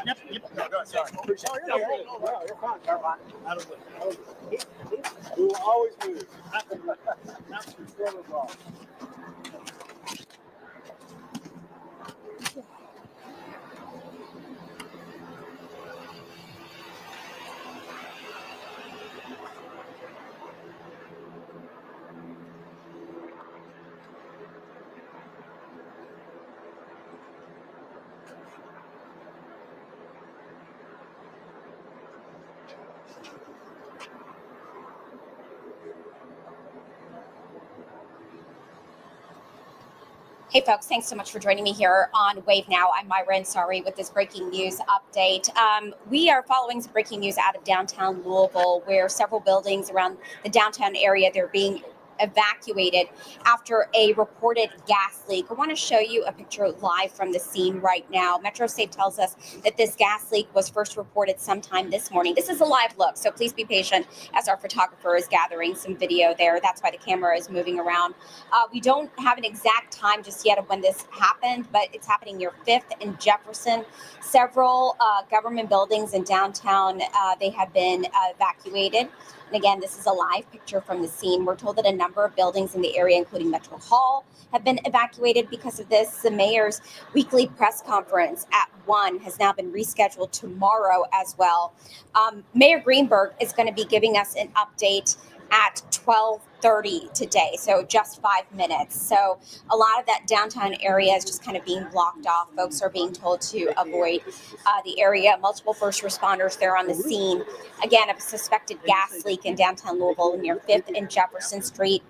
Yep. No, go ahead. Sorry. You're fine. Out of the way. We will always move. That's the ball. Hey folks, thanks so much for joining me here on Wave Now. I'm Myra Ansari with this breaking news update. We are following some breaking news out of downtown Louisville, where several buildings around the downtown area, they're being evacuated after a reported gas leak. I want to show you a picture live from the scene right now. MetroSafe tells us that this gas leak was first reported sometime this morning. This is a live look, so please be patient as our photographer is gathering some video there. That's why the camera is moving around. We don't have an exact time just yet of when this happened, but it's happening near 5th and Jefferson. Several government buildings in downtown, they have been evacuated. And again, this is a live picture from the scene. We're told that a number of buildings in the area, including Metro Hall, have been evacuated because of this. The mayor's weekly press conference at 1 has now been rescheduled tomorrow as well. Mayor Greenberg is going to be giving us an update at 12:30 today, so just 5 minutes. So a lot of that downtown area is just kind of being blocked off. Folks are being told to avoid the area. Multiple first responders there on the scene. Again, of a suspected gas leak in downtown Louisville near 5th and Jefferson Street.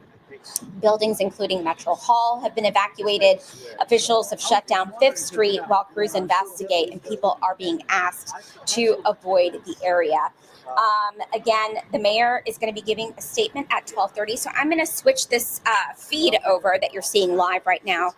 Buildings, including Metro Hall, have been evacuated. Officials have shut down 5th Street while crews investigate, and people are being asked to avoid the area. Again, the mayor is going to be giving a statement at 12:30. So I'm going to switch this feed over that you're seeing live right now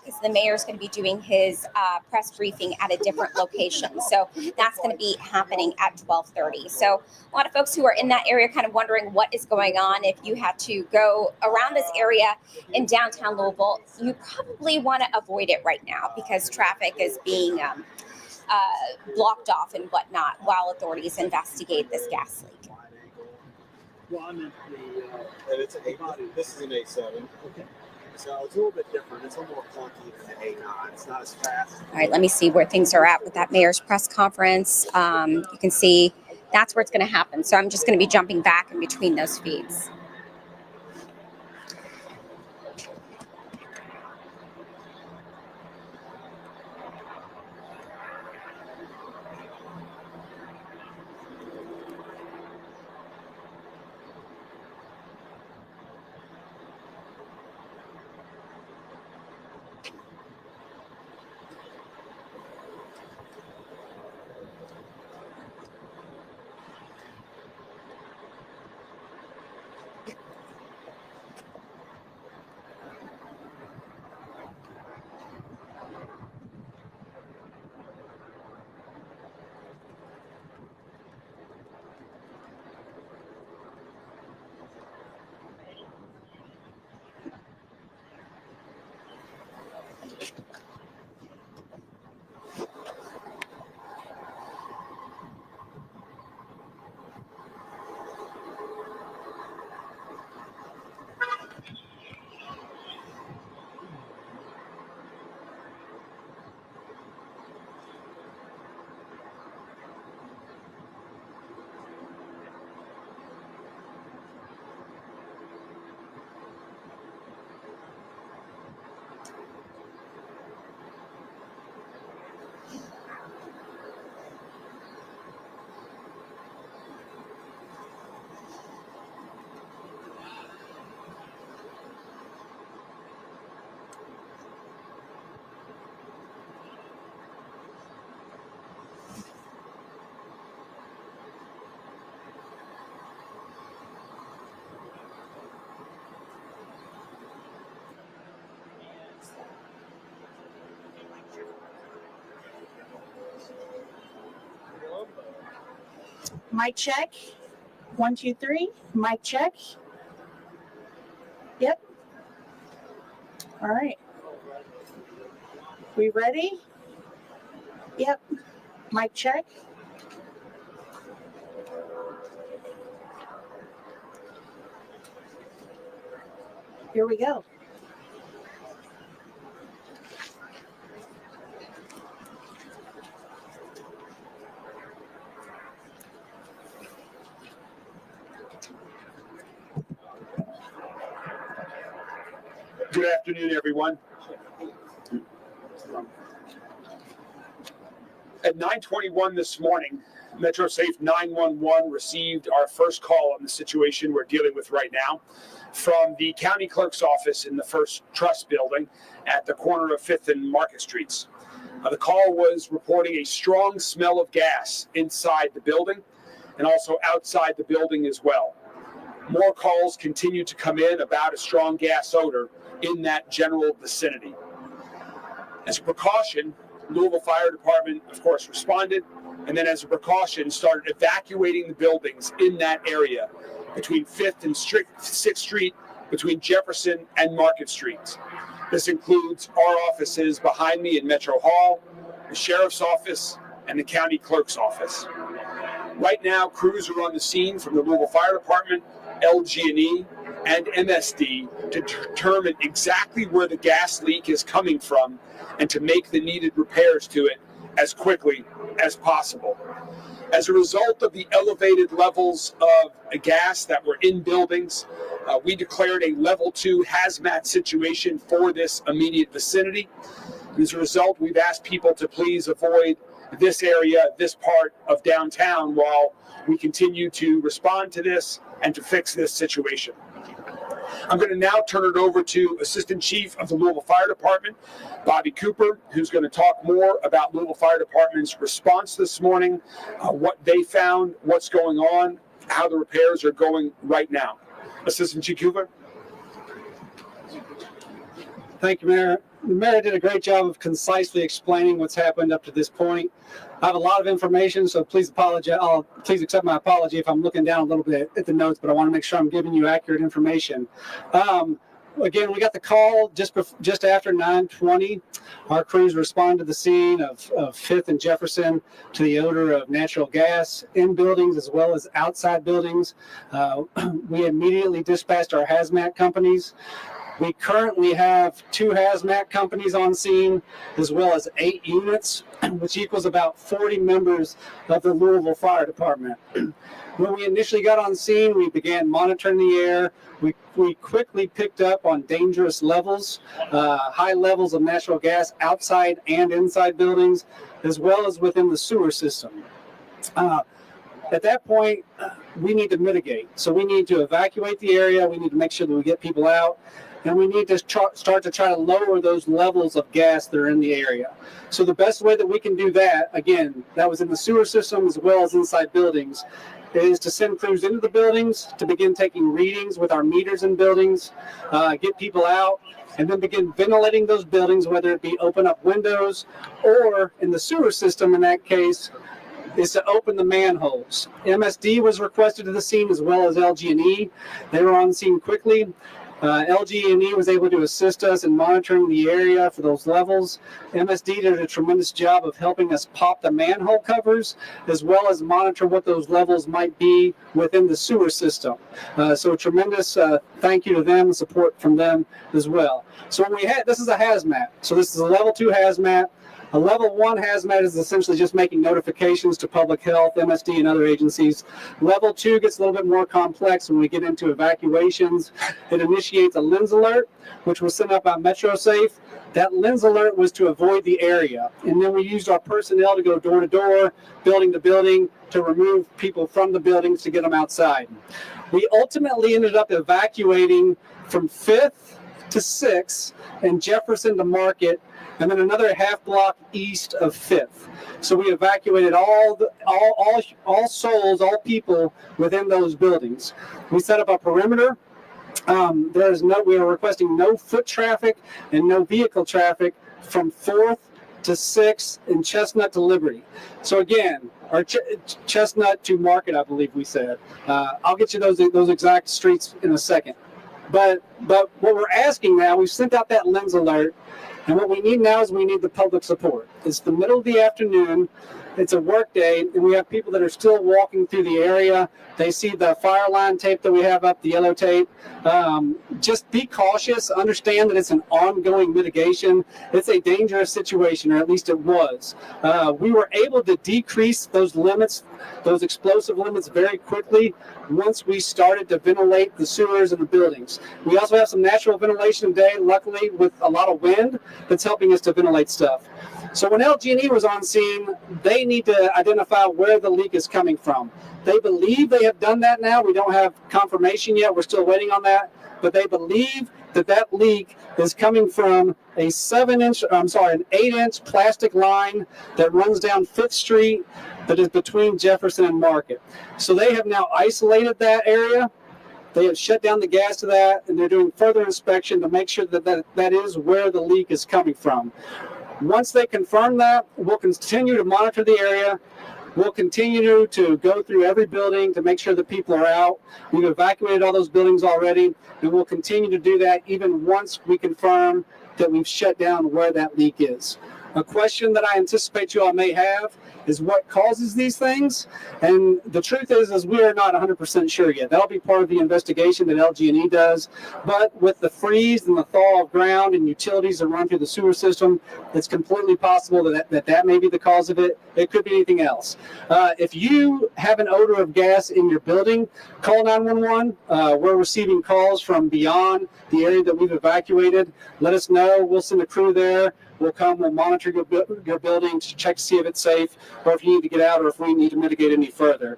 because the mayor is going to be doing his press briefing at a different location. So that's going to be happening at 12:30. So a lot of folks who are in that area kind of wondering what is going on. If you had to go around this area in downtown Louisville, you probably want to avoid it right now because traffic is being blocked off and whatnot while authorities investigate this gas leak. And it's this is an A7. Okay. So it's a little bit different. It's a little more clunky than the A9. It's not as fast. All right, let me see where things are at with that mayor's press conference. You can see that's where it's going to happen. So I'm just going to be jumping back in between those feeds. Mic check. 1, 2, 3. Mic check. Yep. All right. We ready? Yep. Mic check. Here we go. Good afternoon, everyone. At 9:21 this morning, MetroSafe 911 received our first call on the situation we're dealing with right now from the county clerk's office in the First Trust building at the corner of 5th and Market Streets. The call was reporting a strong smell of gas inside the building and also outside the building as well. More calls continue to come in about a strong gas odor in that general vicinity. As a precaution, Louisville Fire Department, of course, responded, and then as a precaution, started evacuating the buildings in that area between 5th and 6th Street, between Jefferson and Market Streets. This includes our offices behind me in Metro Hall, the Sheriff's Office, and the County Clerk's Office. Right now, crews are on the scene from the Louisville Fire Department, LG&E, and MSD to determine exactly where the gas leak is coming from and to make the needed repairs to it as quickly as possible. As a result of the elevated levels of gas that were in buildings, we declared a level 2 hazmat situation for this immediate vicinity. As a result, we've asked people to please avoid this area, this part of downtown, while we continue to respond to this and to fix this situation. I'm going to now turn it over to Assistant Chief of the Louisville Fire Department, Bobby Cooper, who's going to talk more about Louisville Fire Department's response this morning, what they found, what's going on, how the repairs are going right now. Assistant Chief Cooper. Thank you, Mayor. The Mayor did a great job of concisely explaining what's happened up to this point. I have a lot of information, so please accept my apology if I'm looking down a little bit at the notes, but I want to make sure I'm giving you accurate information. Again, we got the call just after 9:20. Our crews responded to the scene of 5th and Jefferson to the odor of natural gas in buildings as well as outside buildings. We immediately dispatched our hazmat companies. We currently have 2 hazmat companies on scene, as well as 8 units, which equals about 40 members of the Louisville Fire Department. When we initially got on scene, we began monitoring the air. We quickly picked up on dangerous levels, high levels of natural gas outside and inside buildings, as well as within the sewer system. At that point, we need to mitigate. So we need to evacuate the area. We need to make sure that we get people out. And we need to start to try to lower those levels of gas that are in the area. So the best way that we can do that, again, that was in the sewer system as well as inside buildings, is to send crews into the buildings to begin taking readings with our meters in buildings, get people out, and then begin ventilating those buildings, whether it be open up windows or in the sewer system in that case, is to open the manholes. MSD was requested to the scene as well as LG&E. They were on scene quickly. LG&E was able to assist us in monitoring the area for those levels. MSD did a tremendous job of helping us pop the manhole covers, as well as monitor what those levels might be within the sewer system. So a tremendous thank you to them, support from them as well. So this is a hazmat. So this is a level 2 hazmat. A level 1 hazmat is essentially just making notifications to public health, MSD, and other agencies. Level 2 gets a little bit more complex when we get into evacuations. It initiates a lens alert, which was sent out by MetroSafe. That lens alert was to avoid the area. And then we used our personnel to go door to door, building to building, to remove people from the buildings to get them outside. We ultimately ended up evacuating from 5th to 6th and Jefferson to Market, and then another half block east of 5th. So we evacuated all souls, all people within those buildings. We set up a perimeter. We are requesting no foot traffic and no vehicle traffic from 4th to 6th and Chestnut to Liberty. So again, our Chestnut to Market, I believe we said. I'll get you those exact streets in a second. But But what we're asking now, we've sent out that lens alert, and what we need now is we need the public support. It's the middle of the afternoon. It's a work day, and we have people that are still walking through the area. They see the fire line tape that we have up, the yellow tape. Just be cautious. Understand that it's an ongoing mitigation. It's a dangerous situation, or at least it was. We were able to decrease those limits, those explosive limits, very quickly once we started to ventilate the sewers and the buildings. We also have some natural ventilation today, luckily, with a lot of wind that's helping us to ventilate stuff. So when LG&E was on scene, they need to identify where the leak is coming from. They8 have done that now. We don't have confirmation yet. We're still waiting on that. But they believe that that leak is coming from an 8-inch plastic line that runs down 5th Street that is between Jefferson and Market. So they have now isolated that area. They have shut down the gas to that, and they're doing further inspection to make sure that is where the leak is coming from. Once they confirm that, we'll continue to monitor the area. We'll continue to go through every building to make sure that people are out. We've evacuated all those buildings already, and we'll continue to do that even once we confirm that we've shut down where that leak is. A question that I anticipate you all may have is what causes these things, and the truth is we are not 100% sure yet. That'll be part of the investigation that LG&E does, but with the freeze and the thaw of ground and utilities that run through the sewer system, it's completely possible that may be the cause of it. It could be anything else. If you have an odor of gas in your building, call 911. We're receiving calls from beyond the area that we've evacuated. Let us know. We'll send a crew there. We'll come, we'll monitor your building to check to see if it's safe, or if you need to get out, or if we need to mitigate any further.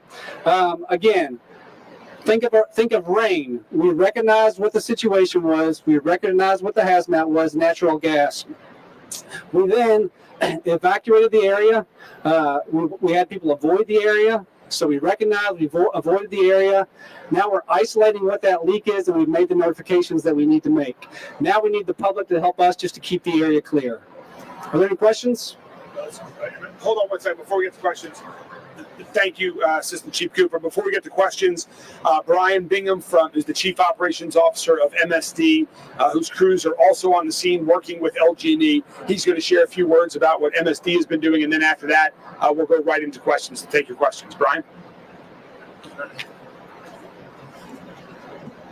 Again, think of rain. We recognized what the situation was. We recognized what the hazmat was, natural gas. We then evacuated the area. We had people avoid the area. So we recognized, we avoided the area. Now we're isolating what that leak is, and we've made the notifications that we need to make. Now we need the public to help us just to keep the area clear. Are there any questions? Hold on one second before we get to questions. Thank you, Assistant Chief Cooper. Before we get to questions, Brian Bingham is the Chief Operations Officer of MSD, whose crews are also on the scene working with LG&E. He's going to share a few words about what MSD has been doing, and then after that, we'll go right into questions to take your questions. Brian?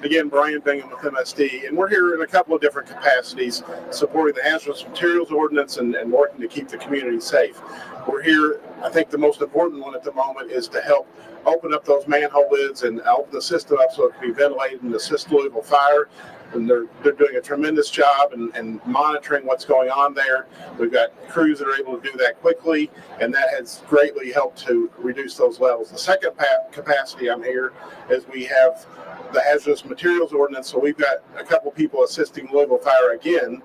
Again, Brian Bingham with MSD, and we're here in a couple of different capacities, supporting the Hazardous Materials Ordinance and working to keep the community safe. We're here, I think the most important one at the moment is to help open up those manhole lids and open the system up so it can be ventilated and assist Louisville Fire. And they're doing a tremendous job and monitoring what's going on there. We've got crews that are able to do that quickly, and that has greatly helped to reduce those levels. The second capacity I'm here is we have the Hazardous Materials Ordinance, so we've got a couple people assisting Louisville Fire again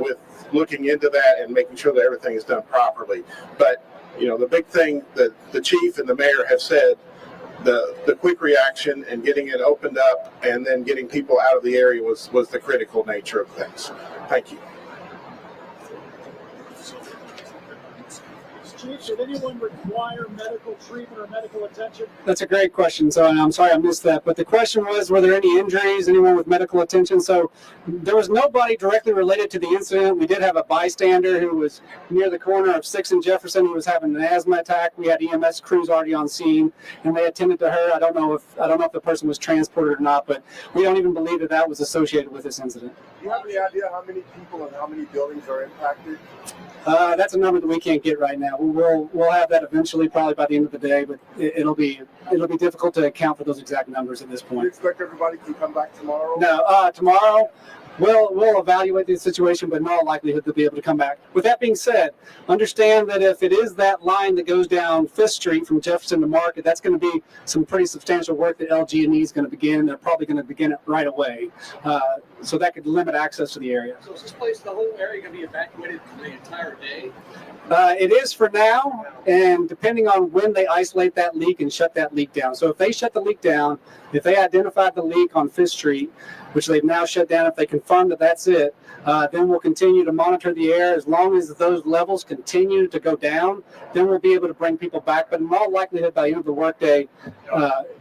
with looking into that and making sure that everything is done properly. But, you know, the big thing that the chief and the mayor have said, the quick reaction and getting it opened up and then getting people out of the area was the critical nature of things. Thank you. Chief, should anyone require medical treatment or medical attention? That's a great question. So I'm sorry I missed that. But the question was, were there any injuries, anyone with medical attention? So there was nobody directly related to the incident. We did have a bystander who was near the corner of 6th and Jefferson who was having an asthma attack. We had EMS crews already on scene, and they attended to her. I don't know if the person was transported or not, but we don't even believe that was associated with this incident. Do you have any idea how many people and how many buildings are impacted? That's a number that we can't get right now. We'll have that eventually, probably by the end of the day, but it'll be difficult to account for those exact numbers at this Do you point. expect everybody to come back tomorrow? No, tomorrow we'll evaluate the situation, but in all likelihood they'll be able to come back. With that being said, understand that if it is that line that goes down 5th Street from Jefferson to Market, that's going to be some pretty substantial work that LG&E is going to begin. They're probably going to begin it right away. So that could limit access to the area. So is this place, the whole area, going to be evacuated for the entire day? It is for now, and depending on when they isolate that leak and shut that leak down. So if they shut the leak down, if they identified the leak on 5th Street, which they've now shut down, if they confirm that that's it, then we'll continue to monitor the air. As long as those levels continue to go down, then we'll be able to bring people back. But in all likelihood, by the end of the workday,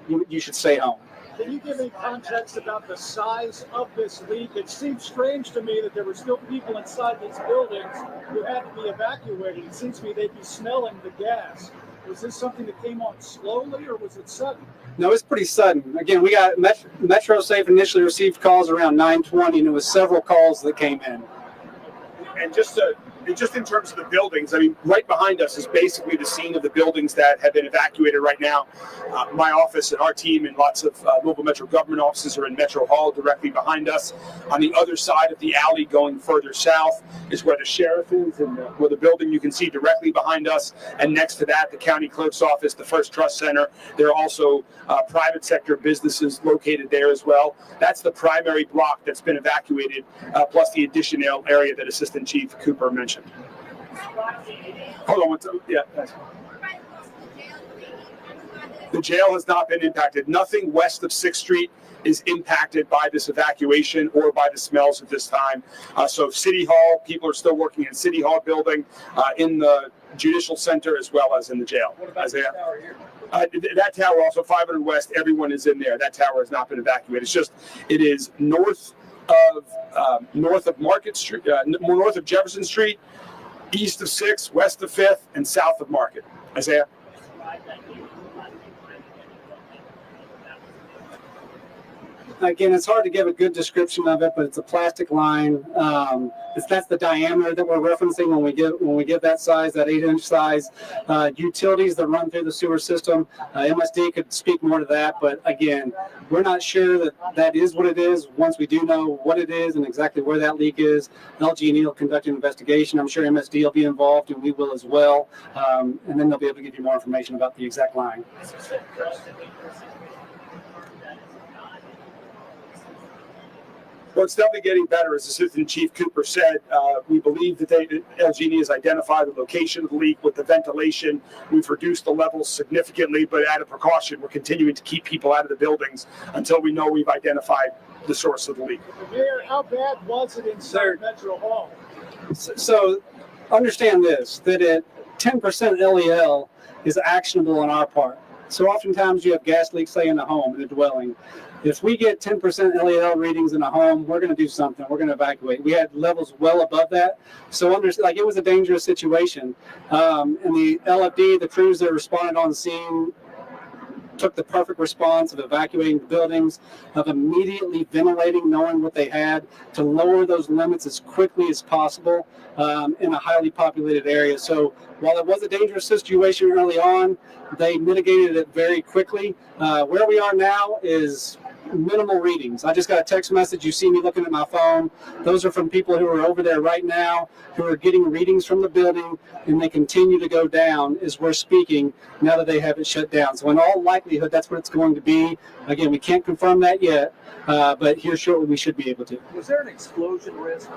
you should stay home. Can you give any context about the size of this leak? It seems strange to me that there were still people inside these buildings who had to be evacuated. It seems to me they'd be smelling the gas. Was this something that came on slowly, or was it sudden? No, it's pretty sudden. Again, we got Metro Safe initially received calls around 9:20, and it was several calls that came in. And just in terms of the buildings, I mean, right behind us is basically the scene of the buildings that have been evacuated right now. My office and our team and lots of Louisville Metro government offices are in Metro Hall directly behind us. On the other side of the alley going further south is where the sheriff is, and where the building you can see directly behind us. And next to that, the county clerk's office, the First Trust Center. There are also private sector businesses located there as well. That's the primary block that's been evacuated, plus the additional area that Assistant Chief Cooper mentioned. Hold on one second. Yeah, thanks. The jail has not been impacted. Nothing west of 6th Street is impacted by this evacuation or by the smells at this time. So City Hall, people are still working in City Hall building, in the Judicial Center, as well as in the jail. What about the tower here? That tower also, 500 West, everyone is in there. That tower has not been evacuated. It is north of Market Street, north of Jefferson Street, east of 6th, west of 5th, and south of Market. Isaiah? Again, it's hard to give a good description of it, but it's a plastic line. That's the diameter that we're referencing when we give that size, that 8-inch size. Utilities that run through the sewer system. MSD could speak more to that, but again, we're not sure that is what it is. Once we do know what it is and exactly where that leak is, LG&E will conduct an investigation. I'm sure MSD will be involved, and we will as well. And then they'll be able to give you more information about the exact line. Well, it's definitely getting better. As Assistant Chief Cooper said, we believe that LG&E has identified the location of the leak with the ventilation. We've reduced the levels significantly, but out of precaution, we're continuing to keep people out of the buildings until we know we've identified the source of the leak. Mayor, how bad was it inside Metro Hall? So understand this, that at 10% LEL is actionable on our part. So oftentimes you have gas leaks, say, in a home, in a dwelling. If we get 10% LEL readings in a home, we're going to do something. We're going to evacuate. We had levels well above that. So it was a dangerous situation. And the LFD, the crews that responded on scene, took the perfect response of evacuating the buildings, of immediately ventilating, knowing what they had, to lower those limits as quickly as possible in a highly populated area. So while it was a dangerous situation early on, they mitigated it very quickly. Where we are now is minimal readings. I just got a text message. You see me looking at my phone. Those are from people who are over there right now, who are getting readings from the building, and they continue to go down as we're speaking now that they have it shut down. So in all likelihood, that's what it's going to be. Again, we can't confirm that yet, but here shortly we should be able to. Was there an explosion risk?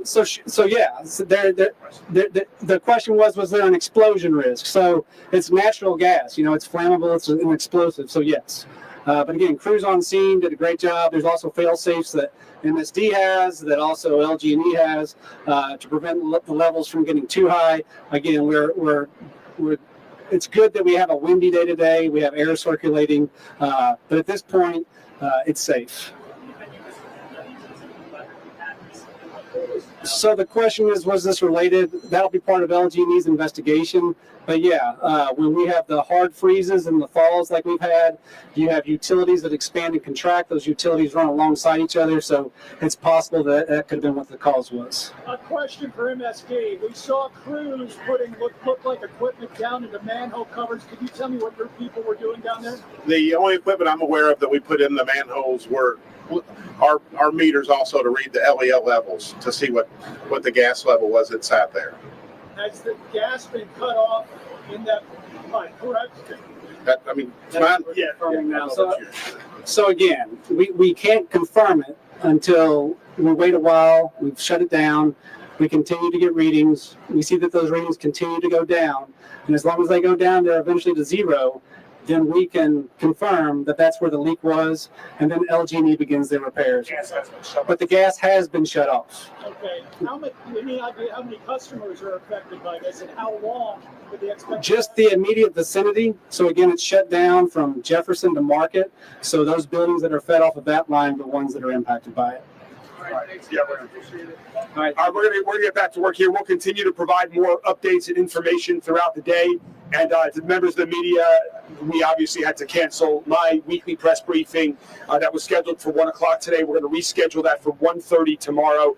So the question was there an explosion risk? So it's natural gas, it's flammable, it's an explosive, so yes. But again, crews on scene did a great job. There's also fail safes that MSD has, that also LG&E has, to prevent the levels from getting too high. Again, it's good that we have a windy day today. We have air circulating, but at this point, it's safe. So the question is, was this related? That'll be part of LG&E's investigation. But yeah, when we have the hard freezes and the falls like we've had, you have utilities that expand and contract. Those utilities run alongside each other, so it's possible that could have been what the cause was. A question for MSD. We saw crews putting what looked like equipment down into manhole covers. Could you tell me what your people were doing down there? The only equipment I'm aware of that we put in the manholes were our meters, also to read the LEL levels to see what the gas level was that sat there. Has the gas been cut off in that pipe, correct? So again, we can't confirm it until we wait a while. We've shut it down. We continue to get readings. We see that those readings continue to go down. And as long as they go down, they're eventually to zero. then we can confirm that that's where the leak was, and then LG&E begins their repairs. Gas has been shut But the gas has been shut off. Okay, any idea how many customers are affected by this and how long would they expect? Just the immediate vicinity. So again, it's shut down from Jefferson to Market. So those buildings that are fed off of that line are the ones that are impacted by it. All right. Yeah, we're gonna appreciate it. All right. We're gonna get back to work here. We'll continue to provide more updates and information throughout the day. And to members of the media, we obviously had to cancel my weekly press briefing that was scheduled for 1 o'clock today. We're going to reschedule that for 1:30 tomorrow,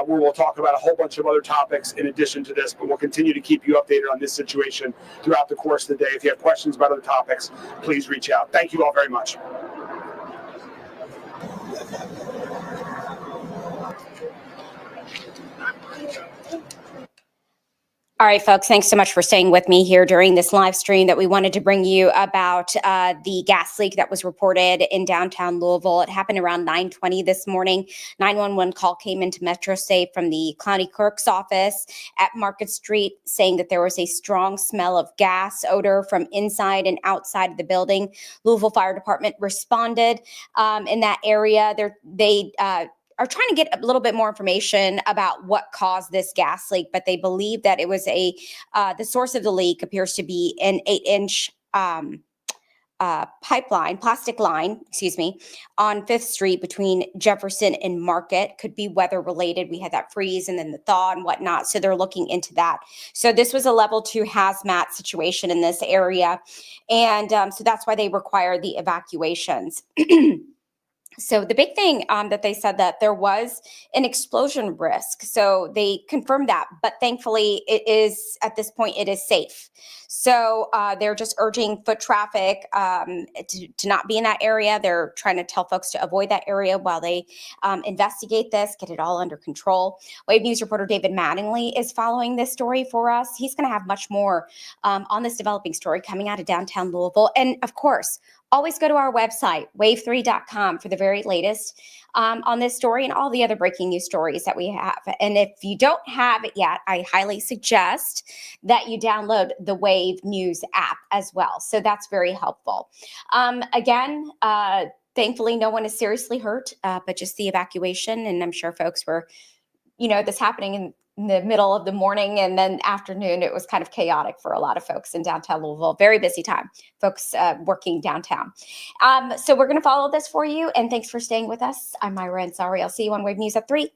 where we'll talk about a whole bunch of other topics in addition to this. But we'll continue to keep you updated on this situation throughout the course of the day. If you have questions about other topics, please reach out. Thank you all very much. All right, folks, thanks so much for staying with me here during this live stream that we wanted to bring you about the gas leak that was reported in downtown Louisville. It happened around 9:20 this morning. 911 call came into MetroSafe from the county clerk's office at Market Street saying that there was a strong smell of gas odor from inside and outside of the building. Louisville Fire Department responded in that area. They are trying to get a little bit more information about what caused this gas leak, but they believe that it was the source of the leak appears to be an 8-inch plastic line, on 5th Street between Jefferson and Market. Could be weather related. We had that freeze and then the thaw and whatnot. So they're looking into that. So this was a level 2 hazmat situation in this area. And so that's why they require the evacuations. So the big thing that they said that there was an explosion risk. So they confirmed that, but thankfully it is, at this point, it is safe. So they're just urging foot traffic to not be in that area. They're trying to tell folks to avoid that area while they investigate this, get it all under control. Wave News reporter David Mattingly is following this story for us. He's going to have much more on this developing story coming out of downtown Louisville. And of course, always go to our website, wave3.com, for the very latest on this story and all the other breaking news stories that we have. And if you don't have it yet, I highly suggest that you download the Wave News app as well. So that's very helpful. Again, thankfully, no one is seriously hurt, but just the evacuation. And I'm sure folks were, this happening in the middle of the morning and then afternoon. It was kind of chaotic for a lot of folks in downtown Louisville. Very busy time, folks working downtown. So we're going to follow this for you. And thanks for staying with us. I'm Myra Ansari. I'll see you on Wave News at 3.